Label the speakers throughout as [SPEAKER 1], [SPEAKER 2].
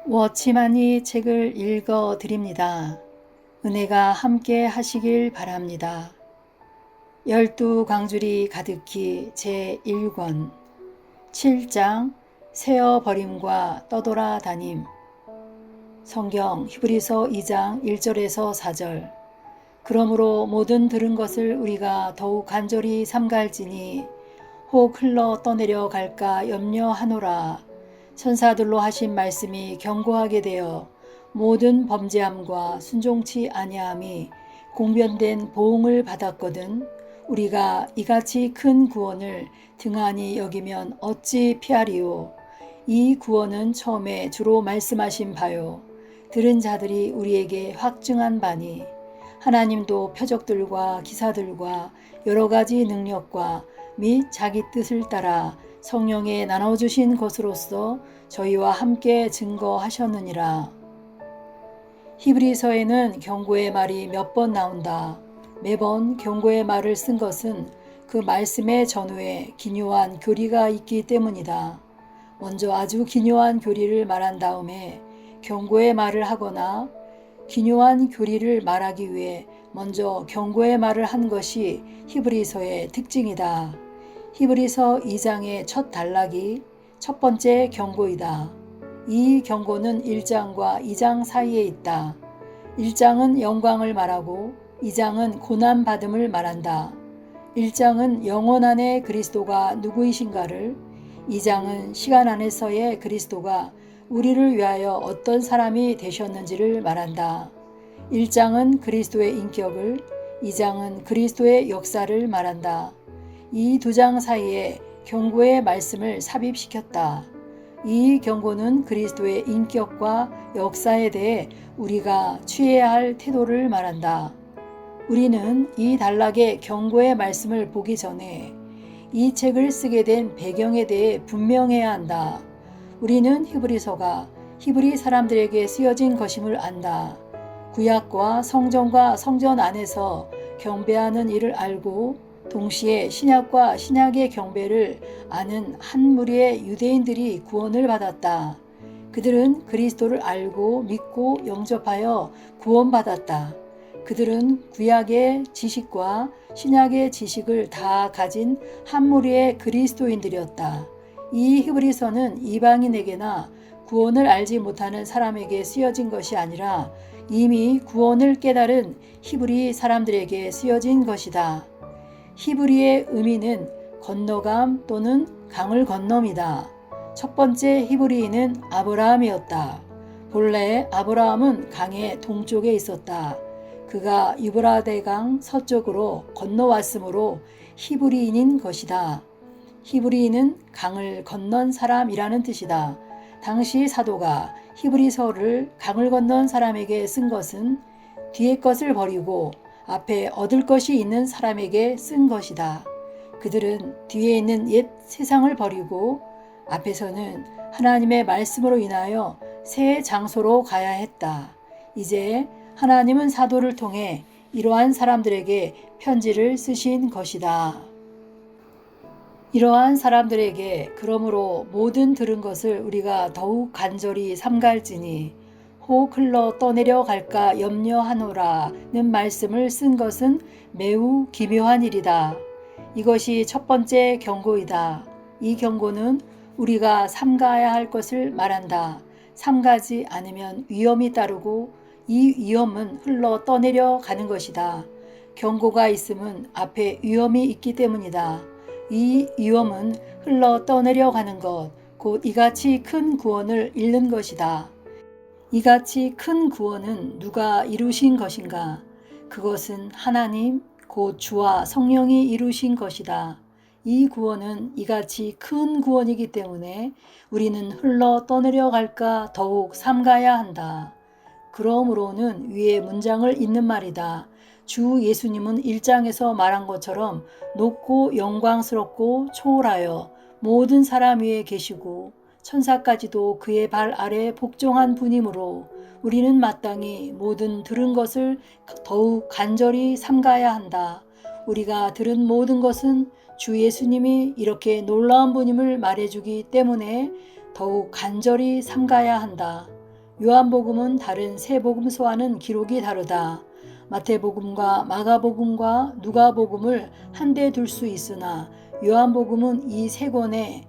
[SPEAKER 1] 워치만이 책을 읽어 드립니다. 은혜가 함께 하시길 바랍니다. 12광줄이 가득히 제1권 7장 세어버림과 떠돌아다님. 성경 히브리서 2장 1절에서 4절. 그러므로 모든 들은 것을 우리가 더욱 간절히 삼갈지니 혹 흘러 떠내려 갈까 염려하노라. 천사들로 하신 말씀이 견고하게 되어 모든 범죄함과 순종치 아니함이 공변된 보응을 받았거든. 우리가 이같이 큰 구원을 등한히 여기면 어찌 피하리요. 이 구원은 처음에 주로 말씀하신 바요. 들은 자들이 우리에게 확증한 바니 하나님도 표적들과 기사들과 여러 가지 능력과 및 자기 뜻을 따라 성령에 나눠주신 것으로서 저희와 함께 증거하셨느니라. 히브리서에는 경고의 말이 몇 번 나온다. 매번 경고의 말을 쓴 것은 그 말씀의 전후에 기묘한 교리가 있기 때문이다. 먼저 아주 기묘한 교리를 말한 다음에 경고의 말을 하거나 기묘한 교리를 말하기 위해 먼저 경고의 말을 한 것이 히브리서의 특징이다. 히브리서 2장의 첫 단락이 첫 번째 경고이다. 이 경고는 1장과 2장 사이에 있다. 1장은 영광을 말하고 2장은 고난받음을 말한다. 1장은 영혼 안에 그리스도가 누구이신가를, 2장은 시간 안에서의 그리스도가 우리를 위하여 어떤 사람이 되셨는지를 말한다. 1장은 그리스도의 인격을, 2장은 그리스도의 역사를 말한다. 이 두 장 사이에 경고의 말씀을 삽입시켰다. 이 경고는 그리스도의 인격과 역사에 대해 우리가 취해야 할 태도를 말한다. 우리는 이 단락의 경고의 말씀을 보기 전에 이 책을 쓰게 된 배경에 대해 분명해야 한다. 우리는 히브리서가 히브리 사람들에게 쓰여진 것임을 안다. 구약과 성전과 성전 안에서 경배하는 일을 알고 동시에 신약과 신약의 경배를 아는 한 무리의 유대인들이 구원을 받았다. 그들은 그리스도를 알고 믿고 영접하여 구원받았다. 그들은 구약의 지식과 신약의 지식을 다 가진 한 무리의 그리스도인들이었다. 이 히브리서는 이방인에게나 구원을 알지 못하는 사람에게 쓰여진 것이 아니라 이미 구원을 깨달은 히브리 사람들에게 쓰여진 것이다. 히브리의 의미는 건너감 또는 강을 건넘이다. 첫 번째 히브리인은 아브라함이었다. 본래 아브라함은 강의 동쪽에 있었다. 그가 유브라데강 서쪽으로 건너왔으므로 히브리인인 것이다. 히브리인은 강을 건넌 사람이라는 뜻이다. 당시 사도가 히브리서를 강을 건넌 사람에게 쓴 것은 뒤의 것을 버리고 앞에 얻을 것이 있는 사람에게 쓴 것이다. 그들은 뒤에 있는 옛 세상을 버리고 앞에서는 하나님의 말씀으로 인하여 새 장소로 가야 했다. 이제 하나님은 사도를 통해 이러한 사람들에게 편지를 쓰신 것이다. 이러한 사람들에게 그러므로 모든 들은 것을 우리가 더욱 간절히 삼갈지니 혹 흘러 떠내려 갈까 염려하노라는 말씀을 쓴 것은 매우 기묘한 일이다. 이것이 첫 번째 경고이다. 이 경고는 우리가 삼가야 할 것을 말한다. 삼가지 않으면 위험이 따르고 이 위험은 흘러 떠내려 가는 것이다. 경고가 있음은 앞에 위험이 있기 때문이다. 이 위험은 흘러 떠내려 가는 것, 곧 이같이 큰 구원을 잃는 것이다. 이같이 큰 구원은 누가 이루신 것인가? 그것은 하나님, 곧 주와 성령이 이루신 것이다. 이 구원은 이같이 큰 구원이기 때문에 우리는 흘러 떠내려 갈까 더욱 삼가야 한다. 그러므로는 위에 문장을 잇는 말이다. 주 예수님은 1장에서 말한 것처럼 높고 영광스럽고 초월하여 모든 사람 위에 계시고 천사까지도 그의 발 아래 복종한 분이므로 우리는 마땅히 모든 들은 것을 더욱 간절히 삼가야 한다. 우리가 들은 모든 것은 주 예수님이 이렇게 놀라운 분임을 말해주기 때문에 더욱 간절히 삼가야 한다. 요한복음은 다른 세 복음서와는 기록이 다르다. 마태복음과 마가복음과 누가복음을 한데 둘 수 있으나 요한복음은 이 세 권에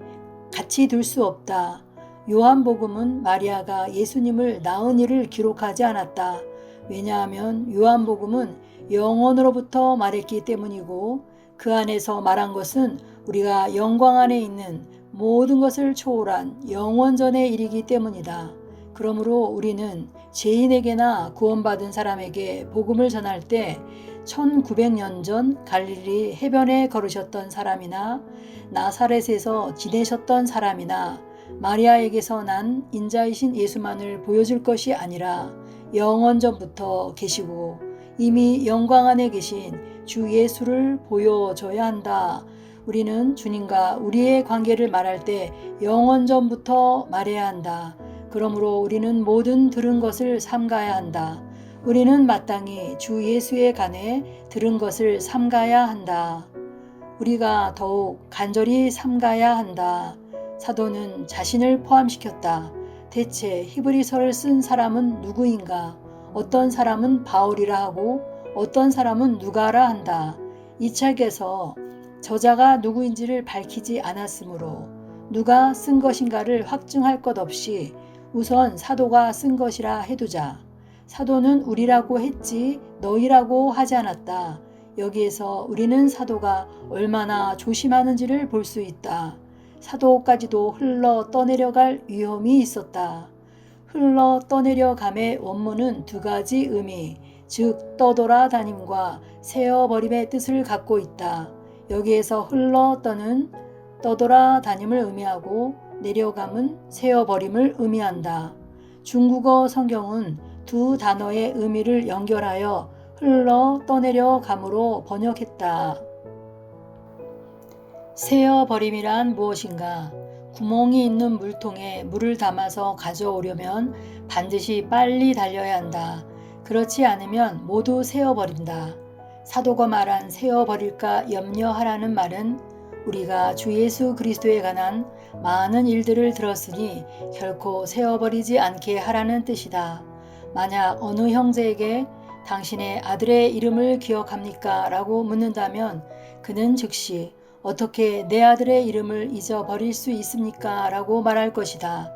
[SPEAKER 1] 같이 둘 수 없다. 요한복음은 마리아가 예수님을 낳은 일을 기록하지 않았다. 왜냐하면 요한복음은 영원으로부터 말했기 때문이고 그 안에서 말한 것은 우리가 영광 안에 있는 모든 것을 초월한 영원전의 일이기 때문이다. 그러므로 우리는 죄인에게나 구원받은 사람에게 복음을 전할 때 1900년 전 갈릴리 해변에 걸으셨던 사람이나 나사렛에서 지내셨던 사람이나 마리아에게서 난 인자이신 예수만을 보여줄 것이 아니라 영원전부터 계시고 이미 영광 안에 계신 주 예수를 보여줘야 한다. 우리는 주님과 우리의 관계를 말할 때 영원전부터 말해야 한다. 그러므로 우리는 모든 들은 것을 삼가야 한다. 우리는 마땅히 주 예수에 관해 들은 것을 삼가야 한다. 우리가 더욱 간절히 삼가야 한다. 사도는 자신을 포함시켰다. 대체 히브리서를 쓴 사람은 누구인가? 어떤 사람은 바울이라 하고 어떤 사람은 누가라 한다. 이 책에서 저자가 누구인지를 밝히지 않았으므로 누가 쓴 것인가를 확증할 것 없이 우선 사도가 쓴 것이라 해두자. 사도는 우리라고 했지 너희라고 하지 않았다. 여기에서 우리는 사도가 얼마나 조심하는지를 볼 수 있다. 사도까지도 흘러 떠내려갈 위험이 있었다. 흘러 떠내려감의 원문은 두 가지 의미, 즉 떠돌아다님과 세어버림의 뜻을 갖고 있다. 여기에서 흘러 떠는 떠돌아다님을 의미하고 내려감은 세어버림을 의미한다. 중국어 성경은 두 단어의 의미를 연결하여 흘러 떠내려감으로 번역했다. 세어버림이란 무엇인가? 구멍이 있는 물통에 물을 담아서 가져오려면 반드시 빨리 달려야 한다. 그렇지 않으면 모두 세어버린다. 사도가 말한 세어버릴까 염려하라는 말은 우리가 주 예수 그리스도에 관한 많은 일들을 들었으니 결코 세어버리지 않게 하라는 뜻이다. 만약 어느 형제에게 당신의 아들의 이름을 기억합니까? 라고 묻는다면 그는 즉시 어떻게 내 아들의 이름을 잊어버릴 수 있습니까? 라고 말할 것이다.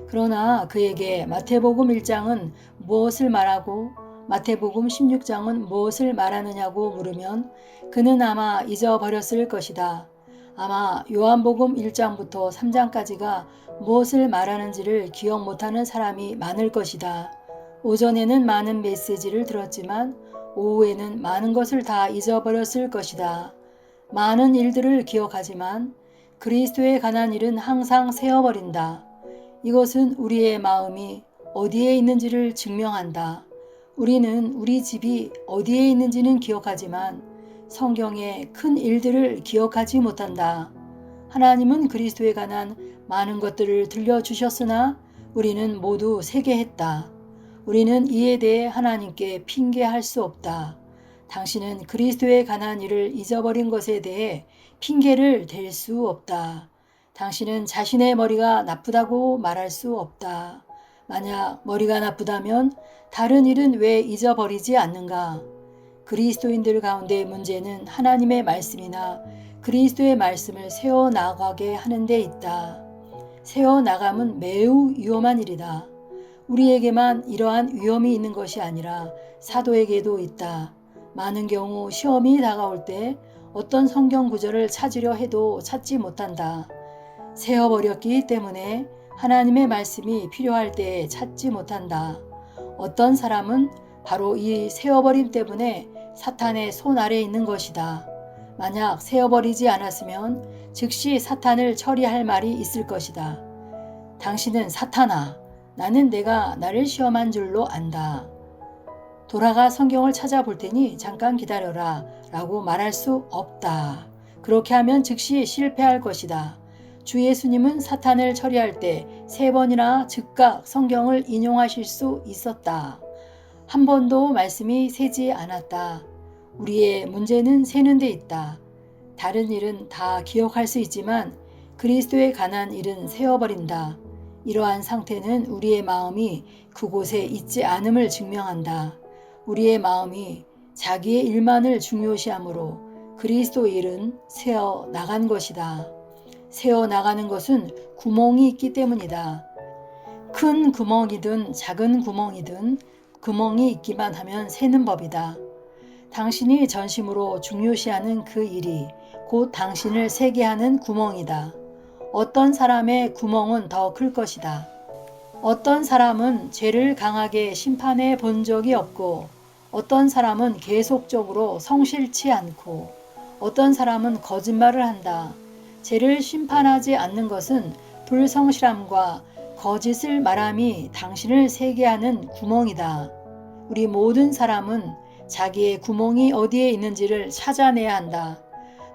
[SPEAKER 1] 그러나 그에게 마태복음 1장은 무엇을 말하고 마태복음 16장은 무엇을 말하느냐고 물으면 그는 아마 잊어버렸을 것이다. 아마 요한복음 1장부터 3장까지가 무엇을 말하는지를 기억 못하는 사람이 많을 것이다. 오전에는 많은 메시지를 들었지만 오후에는 많은 것을 다 잊어버렸을 것이다. 많은 일들을 기억하지만 그리스도에 관한 일은 항상 세어버린다. 이것은 우리의 마음이 어디에 있는지를 증명한다. 우리는 우리 집이 어디에 있는지는 기억하지만 성경의 큰 일들을 기억하지 못한다. 하나님은 그리스도에 관한 많은 것들을 들려주셨으나 우리는 모두 세게했다. 우리는 이에 대해 하나님께 핑계할 수 없다. 당신은 그리스도에 관한 일을 잊어버린 것에 대해 핑계를 댈 수 없다. 당신은 자신의 머리가 나쁘다고 말할 수 없다. 만약 머리가 나쁘다면 다른 일은 왜 잊어버리지 않는가? 그리스도인들 가운데 문제는 하나님의 말씀이나 그리스도의 말씀을 세워나가게 하는 데 있다. 세워나감은 매우 위험한 일이다. 우리에게만 이러한 위험이 있는 것이 아니라 사도에게도 있다. 많은 경우 시험이 다가올 때 어떤 성경 구절을 찾으려 해도 찾지 못한다. 세어버렸기 때문에 하나님의 말씀이 필요할 때 찾지 못한다. 어떤 사람은 바로 이 세어버림 때문에 사탄의 손 아래에 있는 것이다. 만약 세어버리지 않았으면 즉시 사탄을 처리할 말이 있을 것이다. 당신은 사탄아, 나는 내가 나를 시험한 줄로 안다. 돌아가 성경을 찾아볼 테니 잠깐 기다려라 라고 말할 수 없다. 그렇게 하면 즉시 실패할 것이다. 주 예수님은 사탄을 처리할 때 3번이나 즉각 성경을 인용하실 수 있었다. 한 번도 말씀이 새지 않았다. 우리의 문제는 새는 데 있다. 다른 일은 다 기억할 수 있지만 그리스도에 관한 일은 세어버린다. 이러한 상태는 우리의 마음이 그곳에 있지 않음을 증명한다. 우리의 마음이 자기의 일만을 중요시하므로 그리스도의 일은 새어 나간 것이다. 새어 나가는 것은 구멍이 있기 때문이다. 큰 구멍이든 작은 구멍이든 구멍이 있기만 하면 새는 법이다. 당신이 전심으로 중요시하는 그 일이 곧 당신을 새게 하는 구멍이다. 어떤 사람의 구멍은 더 클 것이다. 어떤 사람은 죄를 강하게 심판해 본 적이 없고, 어떤 사람은 계속적으로 성실치 않고, 어떤 사람은 거짓말을 한다. 죄를 심판하지 않는 것은 불성실함과 거짓을 말함이 당신을 새게 하는 구멍이다. 우리 모든 사람은 자기의 구멍이 어디에 있는지를 찾아내야 한다.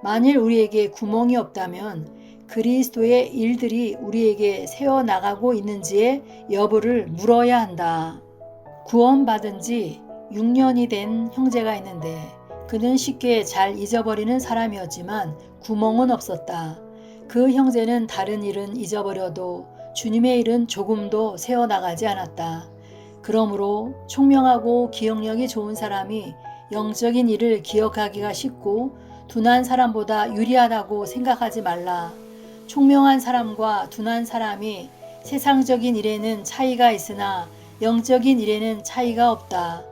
[SPEAKER 1] 만일 우리에게 구멍이 없다면 그리스도의 일들이 우리에게 새어나가고 있는지의 여부를 물어야 한다. 구원받은 지 6년이 된 형제가 있는데 그는 쉽게 잘 잊어버리는 사람이었지만 구멍은 없었다. 그 형제는 다른 일은 잊어버려도 주님의 일은 조금도 새어나가지 않았다. 그러므로 총명하고 기억력이 좋은 사람이 영적인 일을 기억하기가 쉽고 둔한 사람보다 유리하다고 생각하지 말라. 총명한 사람과 둔한 사람이 세상적인 일에는 차이가 있으나 영적인 일에는 차이가 없다.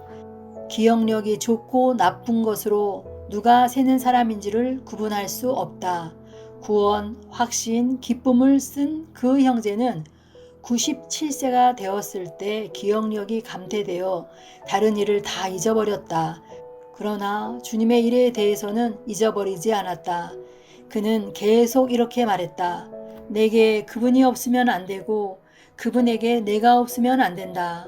[SPEAKER 1] 기억력이 좋고 나쁜 것으로 누가 세는 사람인지를 구분할 수 없다. 구원, 확신, 기쁨을 쓴 그 형제는 97세가 되었을 때 기억력이 감퇴되어 다른 일을 다 잊어버렸다. 그러나 주님의 일에 대해서는 잊어버리지 않았다. 그는 계속 이렇게 말했다. 내게 그분이 없으면 안 되고 그분에게 내가 없으면 안 된다.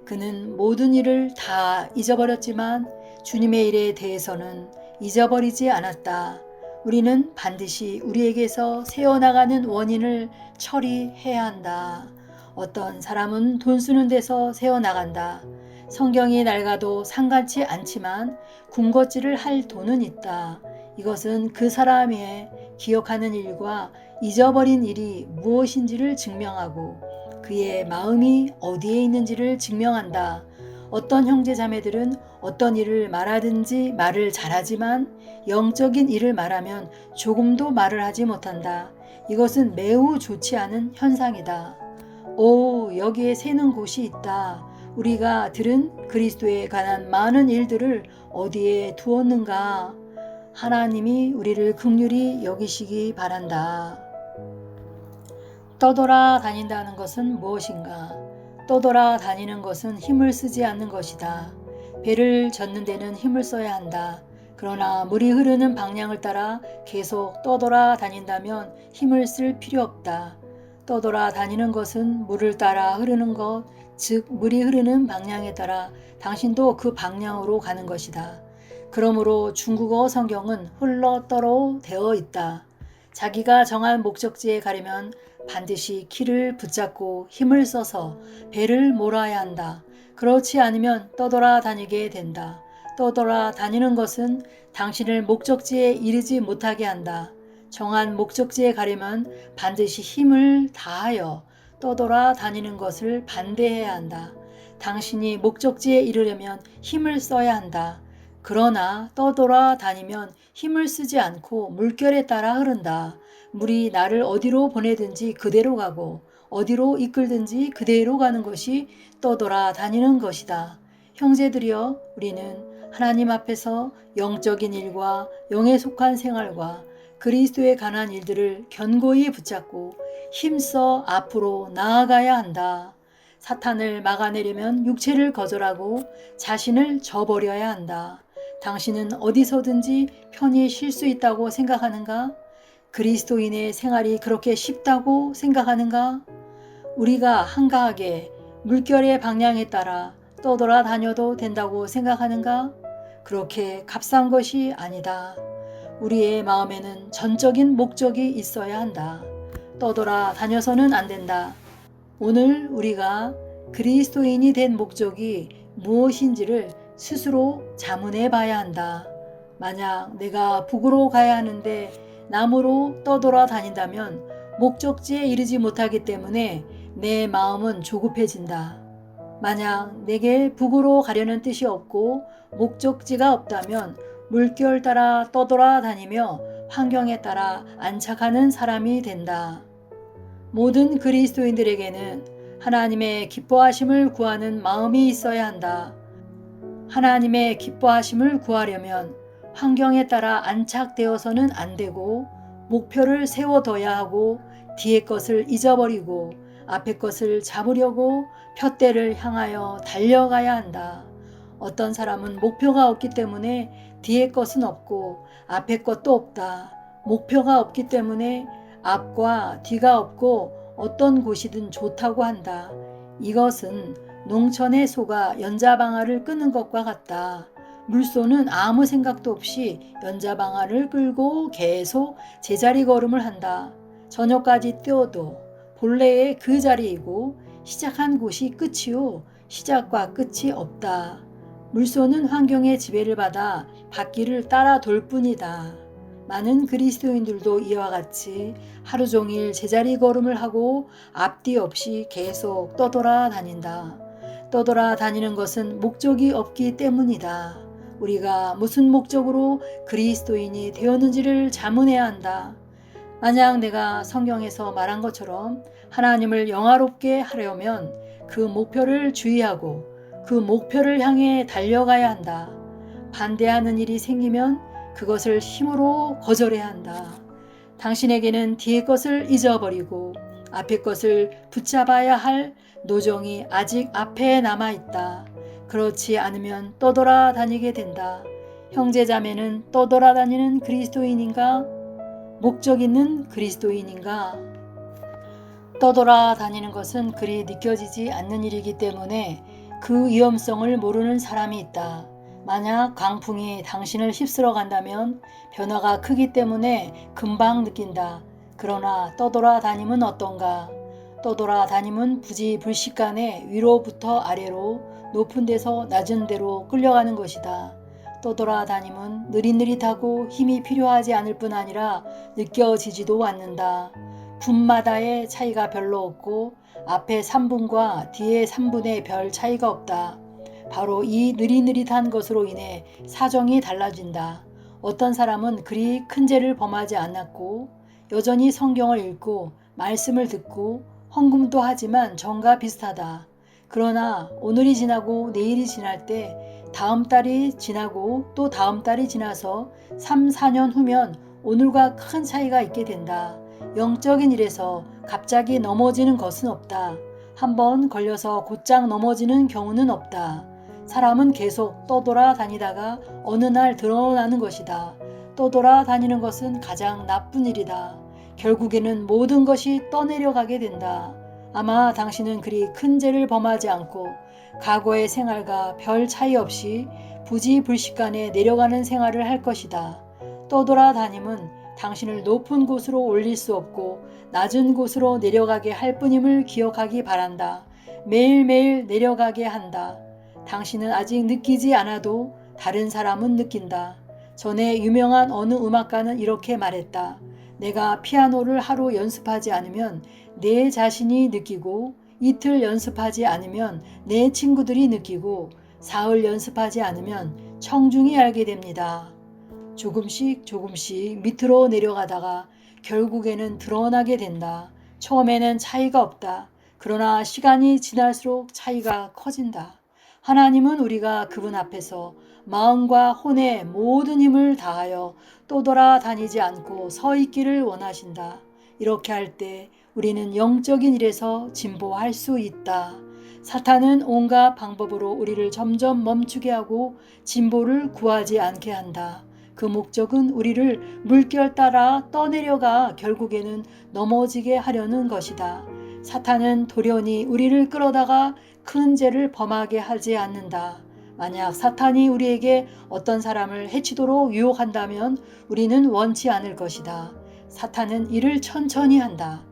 [SPEAKER 1] 그는 모든 일을 다 잊어버렸지만 주님의 일에 대해서는 잊어버리지 않았다. 우리는 반드시 우리에게서 새어나가는 원인을 처리해야 한다. 어떤 사람은 돈 쓰는 데서 새어나간다. 성경이 낡아도 상관치 않지만 군것질을 할 돈은 있다. 이것은 그 사람의 기억하는 일과 잊어버린 일이 무엇인지를 증명하고 그의 마음이 어디에 있는지를 증명한다. 어떤 형제 자매들은 어떤 일을 말하든지 말을 잘하지만 영적인 일을 말하면 조금도 말을 하지 못한다. 이것은 매우 좋지 않은 현상이다. 오, 여기에 새는 곳이 있다. 우리가 들은 그리스도에 관한 많은 일들을 어디에 두었는가? 하나님이 우리를 긍휼히 여기시기 바란다. 떠돌아 다닌다는 것은 무엇인가? 떠돌아 다니는 것은 힘을 쓰지 않는 것이다. 배를 젓는 데는 힘을 써야 한다. 그러나 물이 흐르는 방향을 따라 계속 떠돌아 다닌다면 힘을 쓸 필요 없다. 떠돌아 다니는 것은 물을 따라 흐르는 것, 즉 물이 흐르는 방향에 따라 당신도 그 방향으로 가는 것이다. 그러므로 중국어 성경은 흘러떠로 되어 있다. 자기가 정한 목적지에 가려면 반드시 키를 붙잡고 힘을 써서 배를 몰아야 한다. 그렇지 않으면 떠돌아 다니게 된다. 떠돌아 다니는 것은 당신을 목적지에 이르지 못하게 한다. 정한 목적지에 가려면 반드시 힘을 다하여 떠돌아 다니는 것을 반대해야 한다. 당신이 목적지에 이르려면 힘을 써야 한다. 그러나 떠돌아 다니면 힘을 쓰지 않고 물결에 따라 흐른다. 물이 나를 어디로 보내든지 그대로 가고 어디로 이끌든지 그대로 가는 것이 떠돌아 다니는 것이다. 형제들이여, 우리는 하나님 앞에서 영적인 일과 영에 속한 생활과 그리스도에 관한 일들을 견고히 붙잡고 힘써 앞으로 나아가야 한다. 사탄을 막아내려면 육체를 거절하고 자신을 저버려야 한다. 당신은 어디서든지 편히 쉴 수 있다고 생각하는가? 그리스도인의 생활이 그렇게 쉽다고 생각하는가? 우리가 한가하게 물결의 방향에 따라 떠돌아 다녀도 된다고 생각하는가? 그렇게 값싼 것이 아니다. 우리의 마음에는 전적인 목적이 있어야 한다. 떠돌아 다녀서는 안 된다. 오늘 우리가 그리스도인이 된 목적이 무엇인지를 스스로 자문해 봐야 한다. 만약 내가 북으로 가야 하는데 남으로 떠돌아 다닌다면 목적지에 이르지 못하기 때문에 내 마음은 조급해진다. 만약 내게 북으로 가려는 뜻이 없고 목적지가 없다면 물결 따라 떠돌아다니며 환경에 따라 안착하는 사람이 된다. 모든 그리스도인들에게는 하나님의 기뻐하심을 구하는 마음이 있어야 한다. 하나님의 기뻐하심을 구하려면 환경에 따라 안착되어서는 안 되고 목표를 세워둬야 하고 뒤의 것을 잊어버리고 앞의 것을 잡으려고 푯대를 향하여 달려가야 한다. 어떤 사람은 목표가 없기 때문에 뒤의 것은 없고 앞의 것도 없다. 목표가 없기 때문에 앞과 뒤가 없고 어떤 곳이든 좋다고 한다. 이것은 농천의 소가 연자방아를 끄는 것과 같다. 물소는 아무 생각도 없이 연자방아를 끌고 계속 제자리 걸음을 한다. 저녁까지 뛰어도 본래의 그 자리이고 시작한 곳이 끝이요 시작과 끝이 없다. 물소는 환경의 지배를 받아 바퀴를 따라 돌 뿐이다. 많은 그리스도인들도 이와 같이 하루 종일 제자리 걸음을 하고 앞뒤 없이 계속 떠돌아다닌다. 떠돌아다니는 것은 목적이 없기 때문이다. 우리가 무슨 목적으로 그리스도인이 되었는지를 자문해야 한다. 만약 내가 성경에서 말한 것처럼 하나님을 영화롭게 하려면 그 목표를 주의하고 그 목표를 향해 달려가야 한다. 반대하는 일이 생기면 그것을 힘으로 거절해야 한다. 당신에게는 뒤의 것을 잊어버리고 앞의 것을 붙잡아야 할 노정이 아직 앞에 남아있다. 그렇지 않으면 떠돌아다니게 된다. 형제자매는 떠돌아다니는 그리스도인인가? 목적 있는 그리스도인인가? 떠돌아다니는 것은 그리 느껴지지 않는 일이기 때문에 그 위험성을 모르는 사람이 있다. 만약 강풍이 당신을 휩쓸어 간다면 변화가 크기 때문에 금방 느낀다. 그러나 떠돌아다님은 어떤가? 떠돌아다님은 부지불식간에 위로부터 아래로 높은 데서 낮은 데로 끌려가는 것이다. 떠돌아다님은 느릿느릿하고 힘이 필요하지 않을 뿐 아니라 느껴지지도 않는다. 분마다의 차이가 별로 없고 앞에 3분과 뒤에 3분의 별 차이가 없다. 바로 이 느릿느릿한 것으로 인해 사정이 달라진다. 어떤 사람은 그리 큰 죄를 범하지 않았고 여전히 성경을 읽고 말씀을 듣고 헌금도 하지만 전과 비슷하다. 그러나 오늘이 지나고 내일이 지날 때 다음 달이 지나고 또 다음 달이 지나서 3, 4년 후면 오늘과 큰 차이가 있게 된다. 영적인 일에서 갑자기 넘어지는 것은 없다. 한번 걸려서 곧장 넘어지는 경우는 없다. 사람은 계속 떠돌아다니다가 어느 날 드러나는 것이다. 떠돌아다니는 것은 가장 나쁜 일이다. 결국에는 모든 것이 떠내려가게 된다. 아마 당신은 그리 큰 죄를 범하지 않고 과거의 생활과 별 차이 없이 부지불식간에 내려가는 생활을 할 것이다. 떠돌아다님은 당신을 높은 곳으로 올릴 수 없고 낮은 곳으로 내려가게 할 뿐임을 기억하기 바란다. 매일매일 내려가게 한다. 당신은 아직 느끼지 않아도 다른 사람은 느낀다. 전에 유명한 어느 음악가는 이렇게 말했다. 내가 피아노를 하루 연습하지 않으면 내 자신이 느끼고 이틀 연습하지 않으면 내 친구들이 느끼고 사흘 연습하지 않으면 청중이 알게 됩니다. 조금씩 조금씩 밑으로 내려가다가 결국에는 드러나게 된다. 처음에는 차이가 없다. 그러나 시간이 지날수록 차이가 커진다. 하나님은 우리가 그분 앞에서 마음과 혼의 모든 힘을 다하여 떠돌아다니지 않고 서 있기를 원하신다. 이렇게 할 때 우리는 영적인 일에서 진보할 수 있다. 사탄은 온갖 방법으로 우리를 점점 멈추게 하고 진보를 구하지 않게 한다. 그 목적은 우리를 물결 따라 떠내려가 결국에는 넘어지게 하려는 것이다. 사탄은 돌연히 우리를 끌어다가 큰 죄를 범하게 하지 않는다. 만약 사탄이 우리에게 어떤 사람을 해치도록 유혹한다면 우리는 원치 않을 것이다. 사탄은 이를 천천히 한다.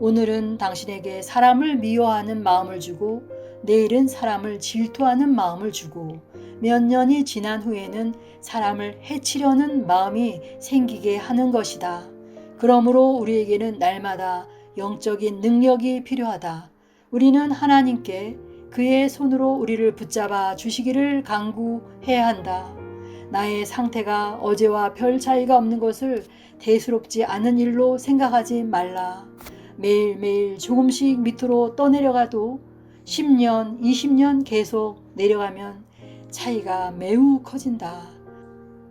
[SPEAKER 1] 오늘은 당신에게 사람을 미워하는 마음을 주고 내일은 사람을 질투하는 마음을 주고 몇 년이 지난 후에는 사람을 해치려는 마음이 생기게 하는 것이다. 그러므로 우리에게는 날마다 영적인 능력이 필요하다. 우리는 하나님께 그의 손으로 우리를 붙잡아 주시기를 간구해야 한다. 나의 상태가 어제와 별 차이가 없는 것을 대수롭지 않은 일로 생각하지 말라. 매일매일 조금씩 밑으로 떠내려가도 10년, 20년 계속 내려가면 차이가 매우 커진다.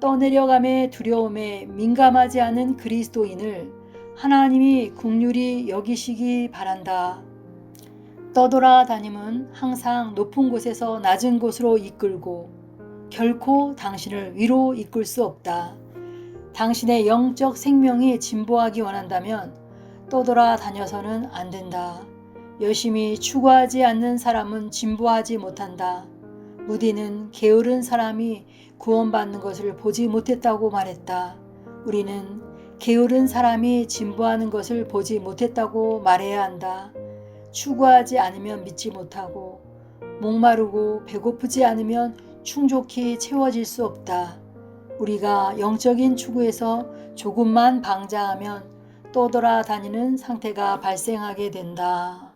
[SPEAKER 1] 떠내려감의 두려움에 민감하지 않은 그리스도인을 하나님이 긍휼히 여기시기 바란다. 떠돌아다님은 항상 높은 곳에서 낮은 곳으로 이끌고 결코 당신을 위로 이끌 수 없다. 당신의 영적 생명이 진보하기 원한다면 떠돌아다녀서는 안 된다. 열심히 추구하지 않는 사람은 진보하지 못한다. 무디는 게으른 사람이 구원받는 것을 보지 못했다고 말했다. 우리는 게으른 사람이 진보하는 것을 보지 못했다고 말해야 한다. 추구하지 않으면 믿지 못하고 목마르고 배고프지 않으면 충족히 채워질 수 없다. 우리가 영적인 추구에서 조금만 방자하면 떠돌아다니는 상태가 발생하게 된다.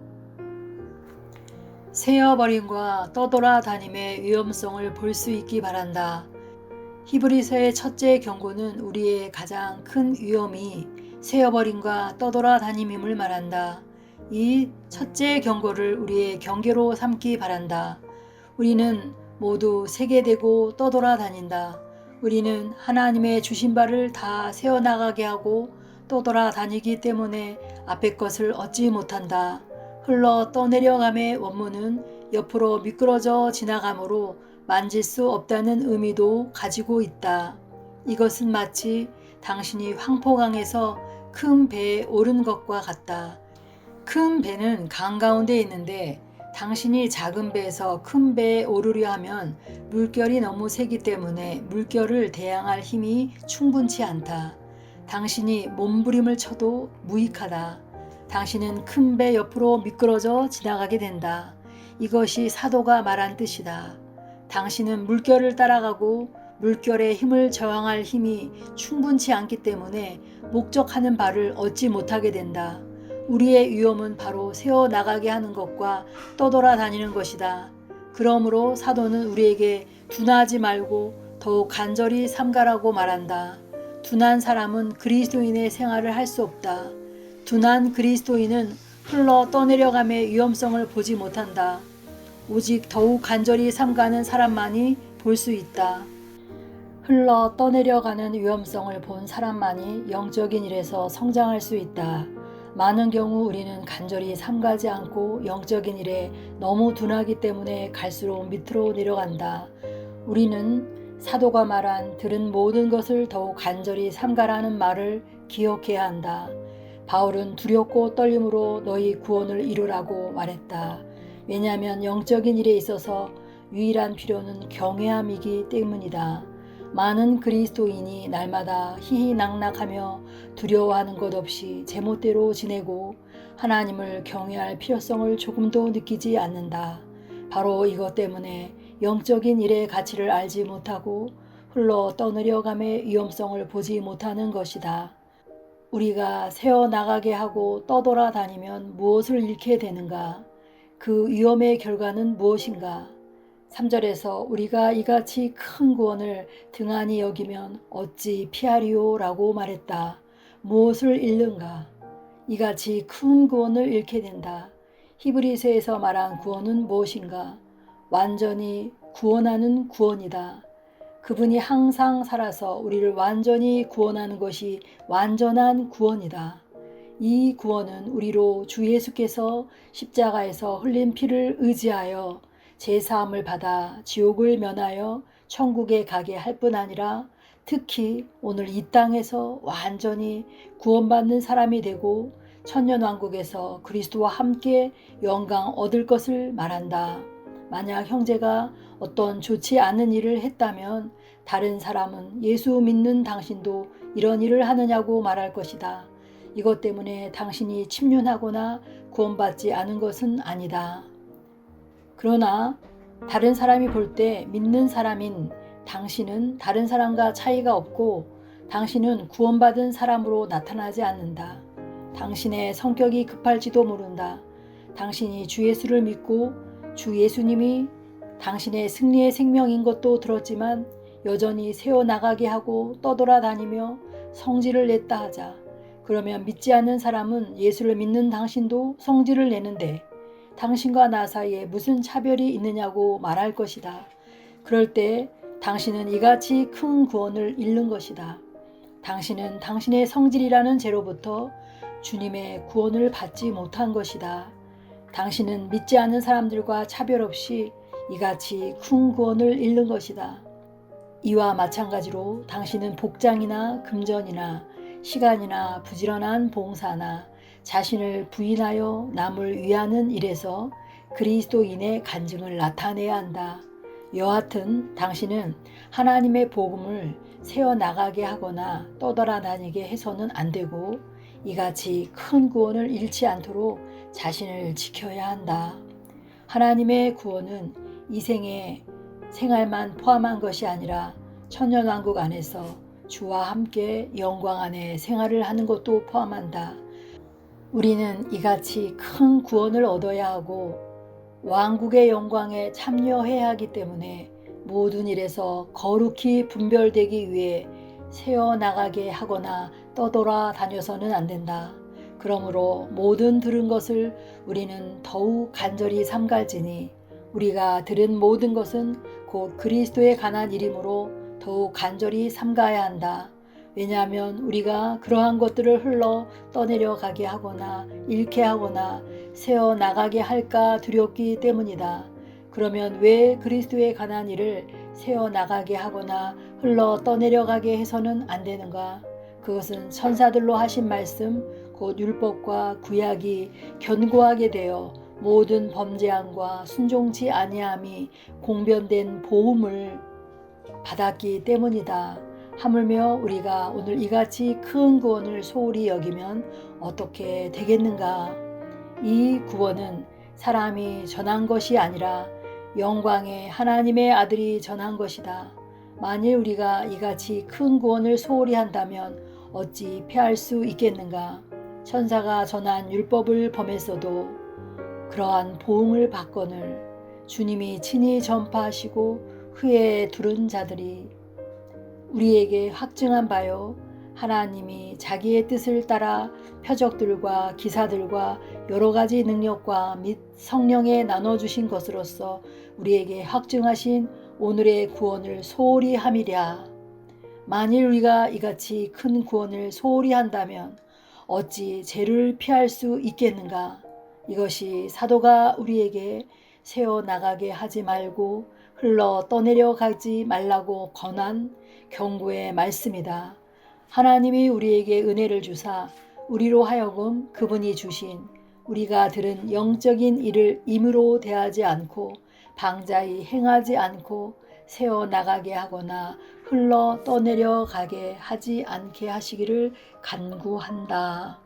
[SPEAKER 1] 새어버림과 떠돌아다님의 위험성을 볼 수 있기 바란다. 히브리서의 첫째 경고는 우리의 가장 큰 위험이 새어버림과 떠돌아다님임을 말한다. 이 첫째 경고를 우리의 경계로 삼기 바란다. 우리는 모두 세계되고 떠돌아다닌다. 우리는 하나님의 주신 바를 다 세워나가게 하고 떠돌아다니기 때문에 앞의 것을 얻지 못한다. 흘러 떠내려감의 원문은 옆으로 미끄러져 지나감으로 만질 수 없다는 의미도 가지고 있다. 이것은 마치 당신이 황포강에서 큰 배에 오른 것과 같다. 큰 배는 강 가운데 있는데 당신이 작은 배에서 큰 배에 오르려 하면 물결이 너무 세기 때문에 물결을 대항할 힘이 충분치 않다. 당신이 몸부림을 쳐도 무익하다. 당신은 큰 배 옆으로 미끄러져 지나가게 된다. 이것이 사도가 말한 뜻이다. 당신은 물결을 따라가고 물결의 힘을 저항할 힘이 충분치 않기 때문에 목적하는 바를 얻지 못하게 된다. 우리의 위험은 바로 세워나가게 하는 것과 떠돌아다니는 것이다. 그러므로 사도는 우리에게 둔하지 말고 더욱 간절히 삼가라고 말한다. 둔한 사람은 그리스도인의 생활을 할 수 없다. 둔한 그리스도인은 흘러 떠내려감의 위험성을 보지 못한다. 오직 더욱 간절히 삼가는 사람만이 볼 수 있다. 흘러 떠내려가는 위험성을 본 사람만이 영적인 일에서 성장할 수 있다. 많은 경우 우리는 간절히 삼가지 않고 영적인 일에 너무 둔하기 때문에 갈수록 밑으로 내려간다. 우리는 사도가 말한 들은 모든 것을 더욱 간절히 삼가라는 말을 기억해야 한다. 바울은 두렵고 떨림으로 너희 구원을 이루라고 말했다. 왜냐하면 영적인 일에 있어서 유일한 필요는 경외함이기 때문이다. 많은 그리스도인이 날마다 희희낙낙하며 두려워하는 것 없이 제멋대로 지내고 하나님을 경외할 필요성을 조금도 느끼지 않는다. 바로 이것 때문에 영적인 일의 가치를 알지 못하고 흘러 떠내려감의 위험성을 보지 못하는 것이다. 우리가 새어나가게 하고 떠돌아다니면 무엇을 잃게 되는가? 그 위험의 결과는 무엇인가? 3절에서 우리가 이같이 큰 구원을 등한히 여기면 어찌 피하리요? 라고 말했다. 무엇을 잃는가? 이같이 큰 구원을 잃게 된다. 히브리서에서 말한 구원은 무엇인가? 완전히 구원하는 구원이다. 그분이 항상 살아서 우리를 완전히 구원하는 것이 완전한 구원이다. 이 구원은 우리로 주 예수께서 십자가에서 흘린 피를 의지하여 제사함을 받아 지옥을 면하여 천국에 가게 할 뿐 아니라 특히 오늘 이 땅에서 완전히 구원받는 사람이 되고 천년왕국에서 그리스도와 함께 영광 얻을 것을 말한다. 만약 형제가 어떤 좋지 않은 일을 했다면 다른 사람은 예수 믿는 당신도 이런 일을 하느냐고 말할 것이다. 이것 때문에 당신이 침륜하거나 구원받지 않은 것은 아니다. 그러나 다른 사람이 볼 때 믿는 사람인 당신은 다른 사람과 차이가 없고 당신은 구원받은 사람으로 나타나지 않는다. 당신의 성격이 급할지도 모른다. 당신이 주 예수를 믿고 주 예수님이 당신의 승리의 생명인 것도 들었지만 여전히 세워나가게 하고 떠돌아다니며 성질을 냈다 하자. 그러면 믿지 않는 사람은 예수를 믿는 당신도 성질을 내는데 당신과 나 사이에 무슨 차별이 있느냐고 말할 것이다. 그럴 때 당신은 이같이 큰 구원을 잃는 것이다. 당신은 당신의 성질이라는 죄로부터 주님의 구원을 받지 못한 것이다. 당신은 믿지 않는 사람들과 차별 없이 이같이 큰 구원을 잃는 것이다. 이와 마찬가지로 당신은 복장이나 금전이나 시간이나 부지런한 봉사나 자신을 부인하여 남을 위하는 일에서 그리스도인의 간증을 나타내야 한다. 여하튼 당신은 하나님의 복음을 세워나가게 하거나 떠돌아다니게 해서는 안 되고 이같이 큰 구원을 잃지 않도록 자신을 지켜야 한다. 하나님의 구원은 이 생의 생활만 포함한 것이 아니라 천년왕국 안에서 주와 함께 영광 안에 생활을 하는 것도 포함한다. 우리는 이같이 큰 구원을 얻어야 하고 왕국의 영광에 참여해야 하기 때문에 모든 일에서 거룩히 분별되기 위해 세어나가게 하거나 떠돌아다녀서는 안 된다. 그러므로 모든 들은 것을 우리는 더욱 간절히 삼갈지니 우리가 들은 모든 것은 곧 그리스도에 관한 일이므로 더욱 간절히 삼가야 한다. 왜냐하면 우리가 그러한 것들을 흘러 떠내려 가게 하거나 잃게 하거나 세어 나가게 할까 두렵기 때문이다. 그러면 왜 그리스도에 관한 일을 세어 나가게 하거나 흘러 떠내려 가게 해서는 안 되는가? 그것은 천사들로 하신 말씀 곧 율법과 구약이 견고하게 되어 모든 범죄함과 순종치 아니함이 공변된 보험을 받았기 때문이다. 하물며 우리가 오늘 이같이 큰 구원을 소홀히 여기면 어떻게 되겠는가? 이 구원은 사람이 전한 것이 아니라 영광의 하나님의 아들이 전한 것이다. 만일 우리가 이같이 큰 구원을 소홀히 한다면 어찌 패할 수 있겠는가? 천사가 전한 율법을 범했어도 그러한 보응을 받거늘 주님이 친히 전파하시고 후에 두른 자들이 우리에게 확증한 바요 하나님이 자기의 뜻을 따라 표적들과 기사들과 여러 가지 능력과 및 성령에 나눠주신 것으로서 우리에게 확증하신 오늘의 구원을 소홀히 함이랴. 만일 우리가 이같이 큰 구원을 소홀히 한다면 어찌 죄를 피할 수 있겠는가? 이것이 사도가 우리에게 세워나가게 하지 말고 흘러 떠내려 가지 말라고 권한 경고의 말씀이다. 하나님이 우리에게 은혜를 주사 우리로 하여금 그분이 주신 우리가 들은 영적인 일을 임으로 대하지 않고 방자히 행하지 않고 세워나가게 하거나 흘러 떠내려 가게 하지 않게 하시기를 간구한다.